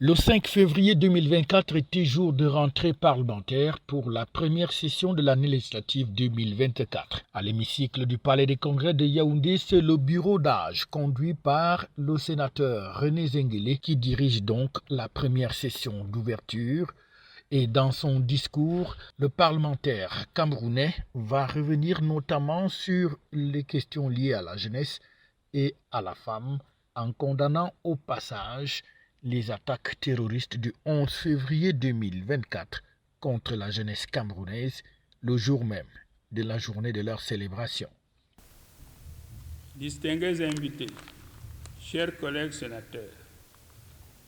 Le 5 février 2024 était jour de rentrée parlementaire pour la première session de l'année législative 2024. À l'hémicycle du Palais des Congrès de Yaoundé, c'est le bureau d'âge conduit par le sénateur René Zenguele qui dirige donc la première session d'ouverture. Et dans son discours, le parlementaire camerounais va revenir notamment sur les questions liées à la jeunesse et à la femme en condamnant au passage les attaques terroristes du 11 février 2024 contre la jeunesse camerounaise, le jour même de la journée de leur célébration. Distingués invités, chers collègues sénateurs,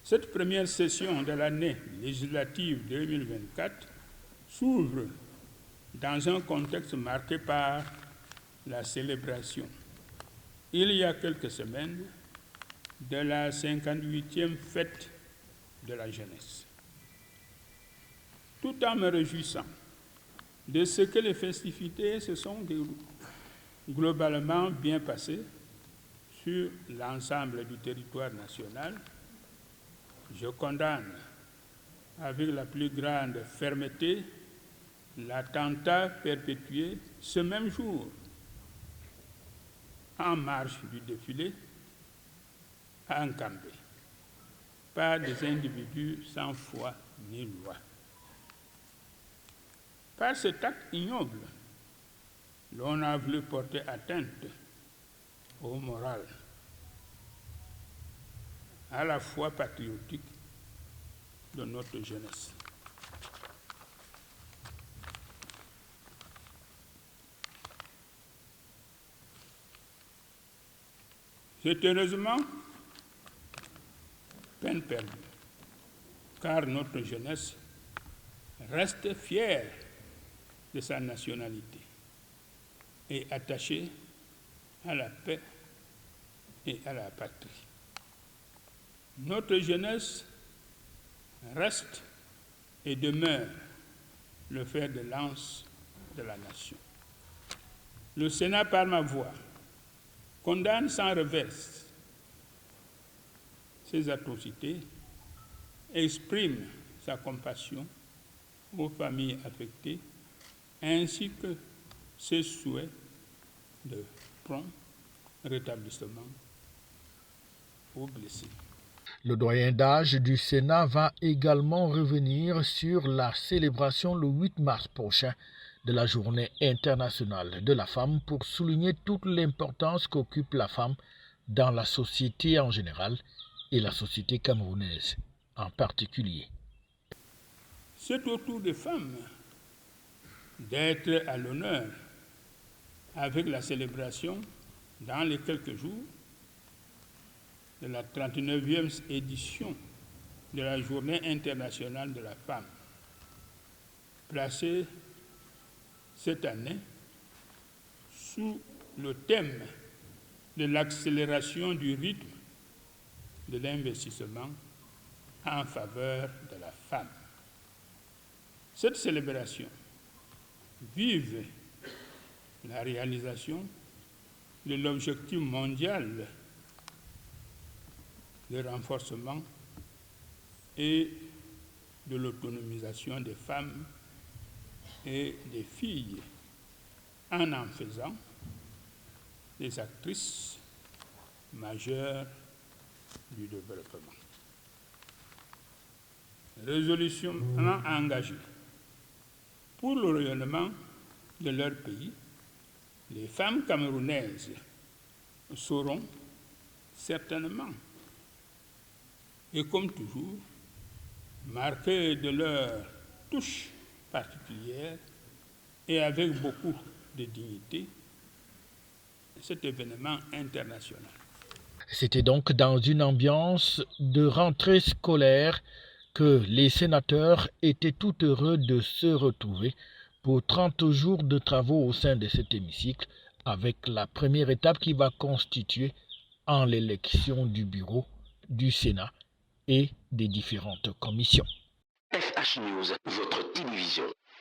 cette première session de l'année législative 2024 s'ouvre dans un contexte marqué par la célébration, il y a quelques semaines, de la 58e fête de la jeunesse. Tout en me réjouissant de ce que les festivités se sont globalement bien passées sur l'ensemble du territoire national, je condamne avec la plus grande fermeté l'attentat perpétué ce même jour en marge du défilé à Nkambé par des individus sans foi ni loi. Par cet acte ignoble, l'on a voulu porter atteinte au moral à la foi patriotique de notre jeunesse. C'est heureusement peine perdue, car notre jeunesse reste fière de sa nationalité et attachée à la paix et à la patrie. Notre jeunesse reste et demeure le fer de lance de la nation. Le Sénat, par ma voix, condamne sans reverse ces atrocités, exprime sa compassion aux familles affectées, ainsi que ses souhaits de prompt rétablissement aux blessés. Le doyen d'âge du Sénat va également revenir sur la célébration le 8 mars prochain de la Journée internationale de la femme pour souligner toute l'importance qu'occupe la femme dans la société en général et la société camerounaise en particulier. C'est au tour des femmes d'être à l'honneur avec la célébration dans les quelques jours de la 39e édition de la Journée internationale de la femme, placée cette année sous le thème de l'accélération du rythme de l'investissement en faveur de la femme. Cette célébration vise la réalisation de l'objectif mondial de renforcement et de l'autonomisation des femmes et des filles en faisant des actrices majeures du développement. Résolument engagées pour le rayonnement de leur pays, les femmes camerounaises sauront certainement, et comme toujours, marquer de leur touche particulière et avec beaucoup de dignité cet événement international. C'était donc dans une ambiance de rentrée scolaire que les sénateurs étaient tout heureux de se retrouver pour 30 jours de travaux au sein de cet hémicycle, avec la première étape qui va constituer en l'élection du bureau du Sénat et des différentes commissions. FH News, votre télévision.